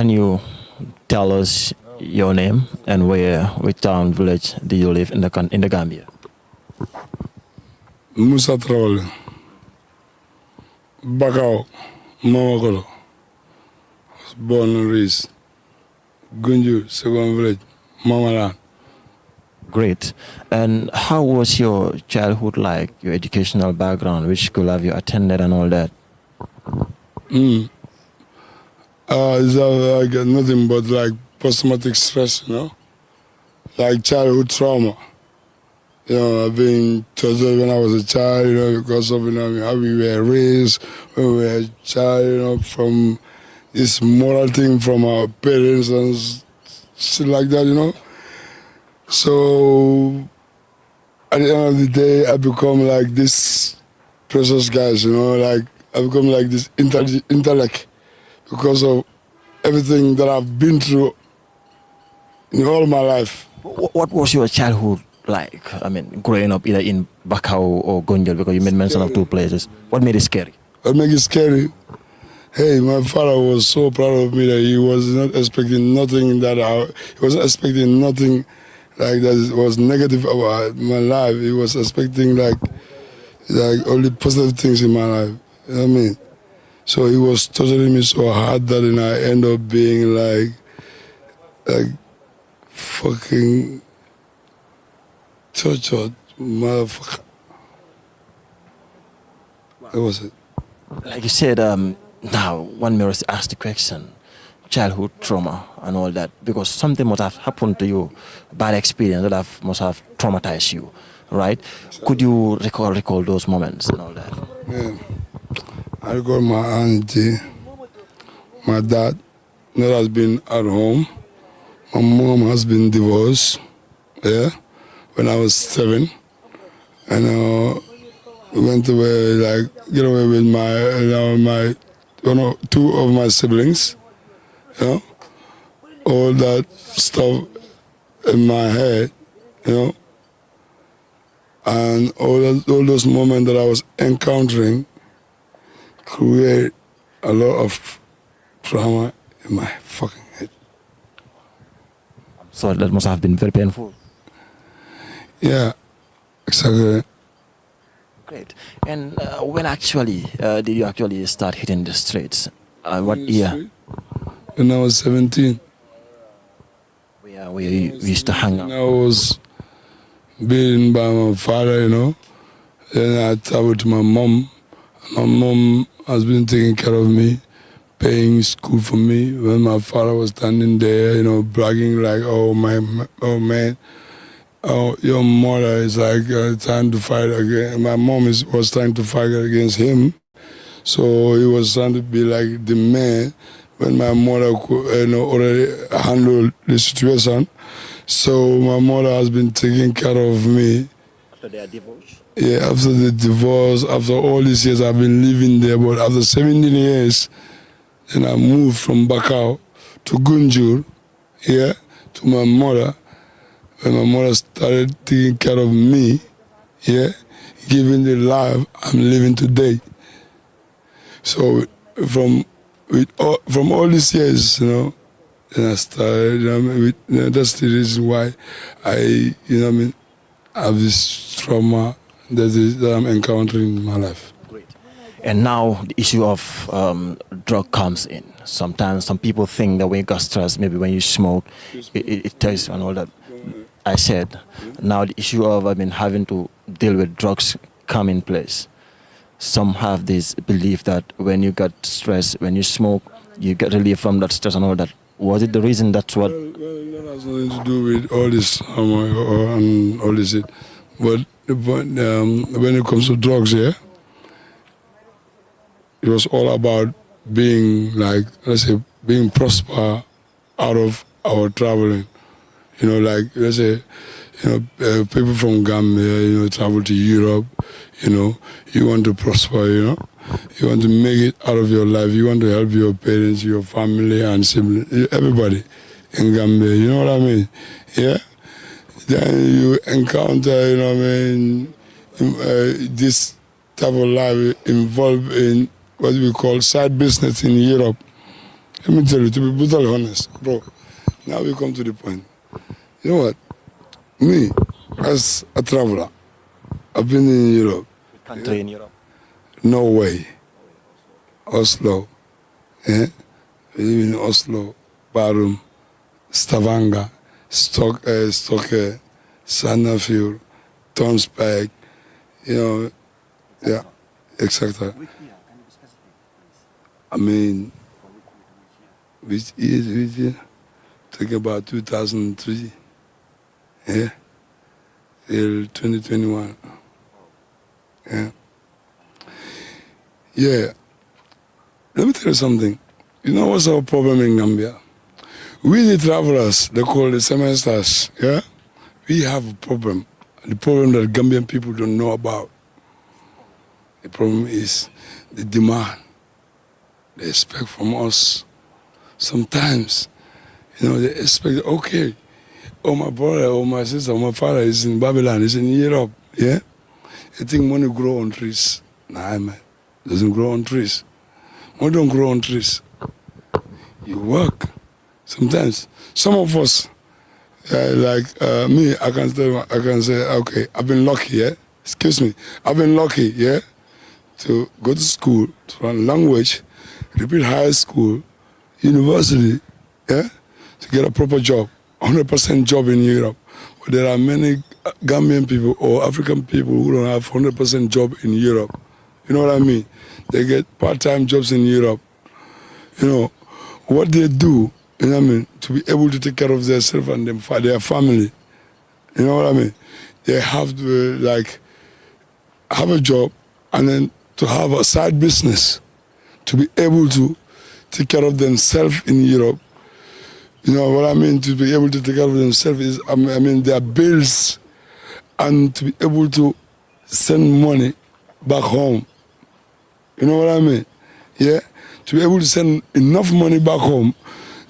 can you tell us your name and which town, village do you live in the Gambia? Musa Traore, Bakau, Mamakolo. Was born and raised. Gunju, second village, Mamalan. Great. And how was your childhood like, your educational background? Which school have you attended and all that? I got nothing but like post-traumatic stress, like childhood trauma. I've been tortured when I was a child, because of how we were raised when we were a child, from this moral thing from our parents and shit like that, So at the end of the day, I become like this precious guys, like I become like this intellect because of everything that I've been through in all my life. What was your childhood like? I mean, growing up either in Bakau or Gonjal, because you made mention of two places. What made it scary? What made it scary? Hey, my father was so proud of me that he was not expecting nothing he wasn't expecting nothing like that was negative about my life. He was expecting like only positive things in my life. You know what I mean? So he was torturing me so hard that I end up being like fucking tortured motherfucker. That was it. Like you said, now one may ask the question, childhood trauma and all that, because something must have happened to you, bad experience must have traumatized you, right? Could you recall those moments and all that? Yeah. I recall my auntie, my dad that has been at home. My mom has been divorced, when I was 7. And we went away, get away with my two of my siblings, all that stuff in my head, and all those moments that I was encountering create a lot of trauma in my fucking head. So that must have been very painful. Yeah, exactly. Great. And when actually did you actually start hitting the streets? What year? When I was 17. Where we used to hang out. I was beaten by my father, Then I traveled to my mom. My mom has been taking care of me, paying school for me. When my father was standing there, bragging like, oh man, your mother is like trying to fight against, my mom was trying to fight against him. So he was trying to be like the man when my mother could, already handled the situation. So my mother has been taking care of me. After their divorce? Yeah, after the divorce, after all these years I've been living there, but after 17 years, then I moved from Bakau to Gunjur, to my mother. When my mother started taking care of me, giving the life I'm living today. So from all these years, then I started, that's the reason why I, have this trauma that I'm encountering in my life. Great. And now the issue of drug comes in. Sometimes some people think that when you got stressed, maybe when you smoke, it tastes and all that. I said, now the issue of having to deal with drugs come in place. Some have this belief that when you get stressed, when you smoke, you get relief from that stress and all that. Was it the reason that's what? Well, that has nothing to do with all this and all this. But when it comes to drugs, it was all about being being prosper out of our traveling. People from Gambia, travel to Europe, you want to prosper, you want to make it out of your life, you want to help your parents, your family and siblings, everybody in Gambia, you know what I mean? Yeah? Then you encounter, this type of life involved in what we call side business in Europe. Let me tell you, to be brutally honest, bro. Now we come to the point. You know what? Me, as a traveler, I've been in Europe. Country in Europe. Norway, Oslo, we live in Oslo, Bærum, Stavanger, Stokke, Sandefjord, Tonsberg, yeah, etc. I mean, which year? Talking about 2003, yeah, till 2021, yeah. Yeah, let me tell you something. You know what's our problem in Gambia? We the travelers, they call the semesters, yeah? We have a problem. The problem that Gambian people don't know about. The problem is the demand. They expect from us. Sometimes, they expect, okay, oh, my brother, or my sister, or my father is in Babylon, is in Europe, yeah? They think money grow on trees. Nah, man. Doesn't grow on trees. Money don't grow on trees. You work. Sometimes, some of us, me, I can say, okay, I've been lucky, yeah? Excuse me. I've been lucky, yeah? To go to school, to learn language, repeat high school, university, yeah? To get a proper job, 100% job in Europe. But there are many Gambian people or African people who don't have 100% job in Europe. You know what I mean? They get part-time jobs in Europe. What they do, you know what I mean, to be able to take care of themselves and their family. You know what I mean? They have to, have a job and then to have a side business to be able to take care of themselves in Europe. You know what I mean? To be able to take care of themselves is, their bills and to be able to send money back home. You know what I mean? Yeah? To be able to send enough money back home,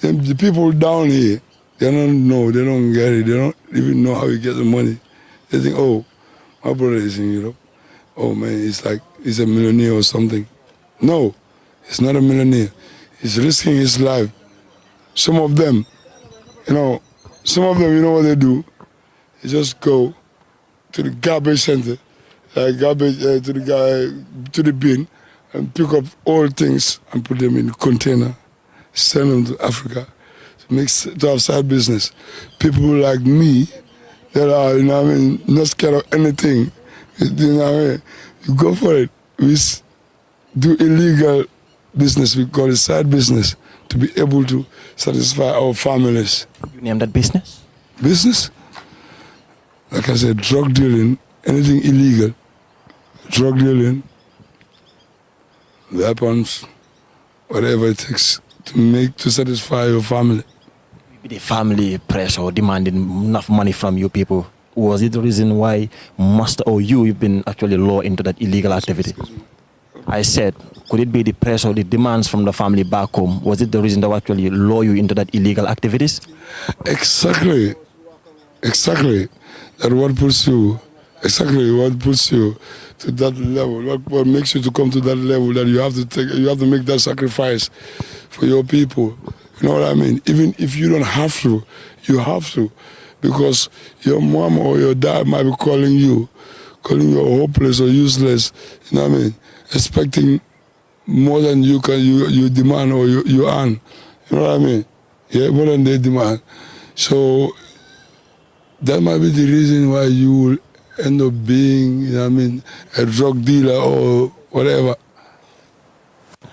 then the people down here, they don't know, they don't get it, they don't even know how you get the money. They think, oh, my brother is in Europe. Oh man, it's like he's a millionaire or something. No, he's not a millionaire. He's risking his life. Some of them, you know what they do? They just go to the garbage center, to the bin, and pick up all things and put them in a container, send them to Africa to have side business. People like me that are, not scared of anything, you go for it. We do illegal business, we call it side business, to be able to satisfy our families. You name that business? Business? Like I said, drug dealing, anything illegal. Drug dealing, weapons, whatever it takes to satisfy your family. Maybe the family pressure demanding enough money from you people. Was it the reason why you've been actually lured into that illegal activity? I said, could it be the pressure, the demands from the family back home? Was it the reason that actually lure you into that illegal activities? Exactly. What puts you to that level. What makes you to come to that level that you have to make that sacrifice for your people. You know what I mean? Even if you don't have to, you have to. Because your mom or your dad might be calling you hopeless or useless, you know what I mean? Expecting more than you demand or you earn. You know what I mean? Yeah, more than they demand. So that might be the reason why you will end up being, a drug dealer or whatever.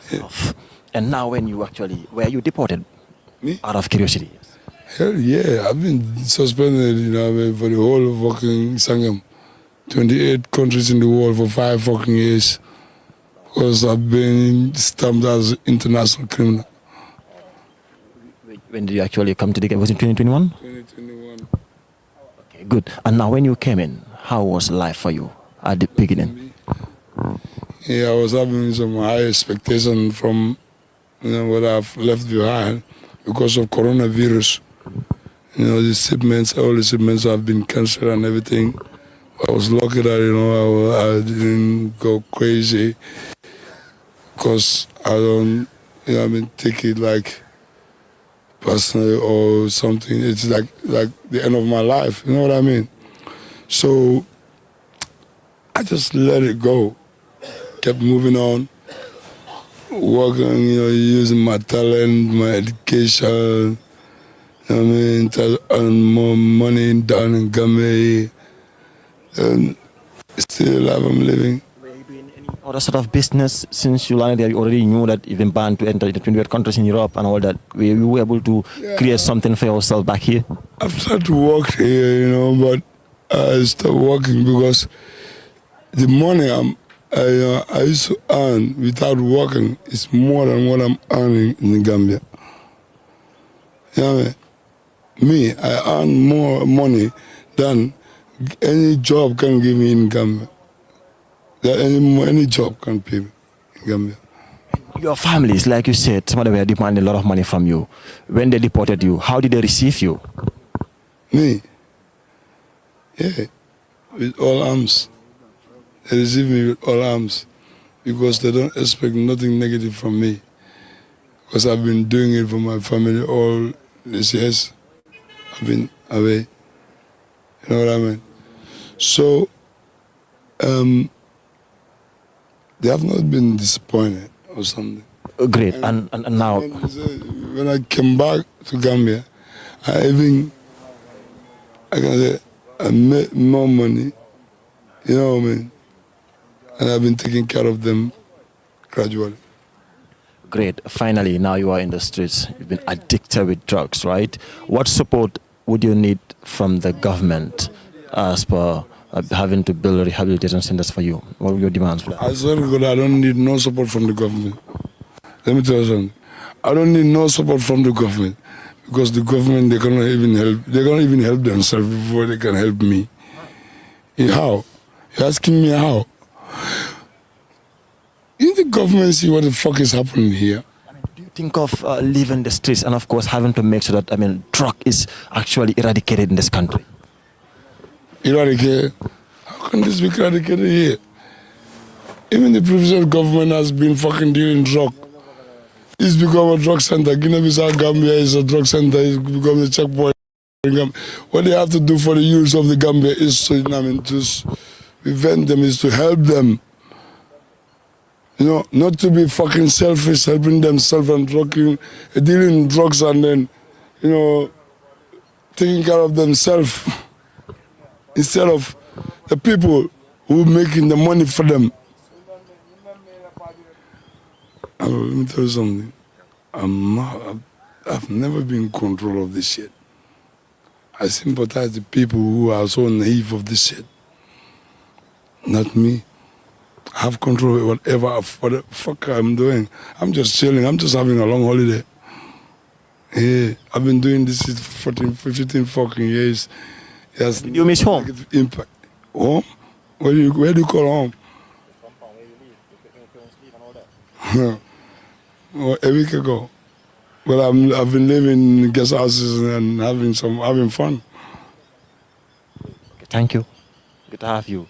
Yeah. And now were you deported? Me? Out of curiosity. Hell yeah, I've been suspended, for the whole of fucking Sangam. 28 countries in the world for 5 fucking years. Because I've been stamped as international criminal. When did you actually come to the game? Was it 2021? 2021. Okay, good. And now when you came in, how was life for you at the beginning? Yeah, I was having some high expectation from what I've left behind because of coronavirus. All the shipments have been cancelled and everything. I was lucky that, I didn't go crazy because I don't, take it like personally or something. It's like the end of my life. You know what I mean? So I just let it go. Kept moving on, working, using my talent, my education, I mean, to earn more money down in Gambia. And still alive, I'm living. Were you doing any other sort of business since you landed there? You already knew that you've been banned to enter the 28 countries in Europe and all that. Were you able to create something for yourself back here? I've started to work here, but I stopped working because the money I used to earn without working is more than what I'm earning in Gambia. You know what I mean? Me, I earn more money than any job can give me in Gambia. That any job can pay me in Gambia. Your families, like you said, some of them were demanding a lot of money from you. When they deported you, how did they receive you? Me? Yeah, with all arms. They receive me with all arms because they don't expect nothing negative from me. Because I've been doing it for my family all these years. I've been away. You know what I mean? So, they have not been disappointed or something. Great. And now, when I came back to Gambia, I made more money. You know what I mean? And I've been taking care of them gradually. great. Finally, now you are in the streets. You've been addicted with drugs, right? What support would you need from the government as per having to build rehabilitation centers for you? What are your demands for that? I swear to God, I don't need no support from the government. Let me tell you something. I don't need no support from the government because the government, they cannot even help. They can't even help themselves before they can help me. How? You're asking me how? Didn't the government see what the fuck is happening here? Do you think of leaving the streets and, of course, having to make sure that, drug is actually eradicated in this country? Eradicated? How can this be eradicated here? Even the previous government has been fucking dealing drug. It's become a drug center. Guinea-Bissau, Gambia is a drug center. It's become a checkpoint. What they have to do for the youth of the Gambia is to, to prevent them, is to help them. Not to be fucking selfish, helping themselves and dealing drugs and then, taking care of themselves instead of the people who are making the money for them. Let me tell you something. I've never been in control of this shit. I sympathize with people who are so naive of this shit. Not me. I have control of what the fuck I'm doing. I'm just chilling. I'm just having a long holiday. Yeah, I've been doing this shit for 15 fucking years. Yes. Did you miss home? Impact. Home? Where do you call home? Well, a week ago. But I've been living in guest houses and having fun. Thank you. Good to have you.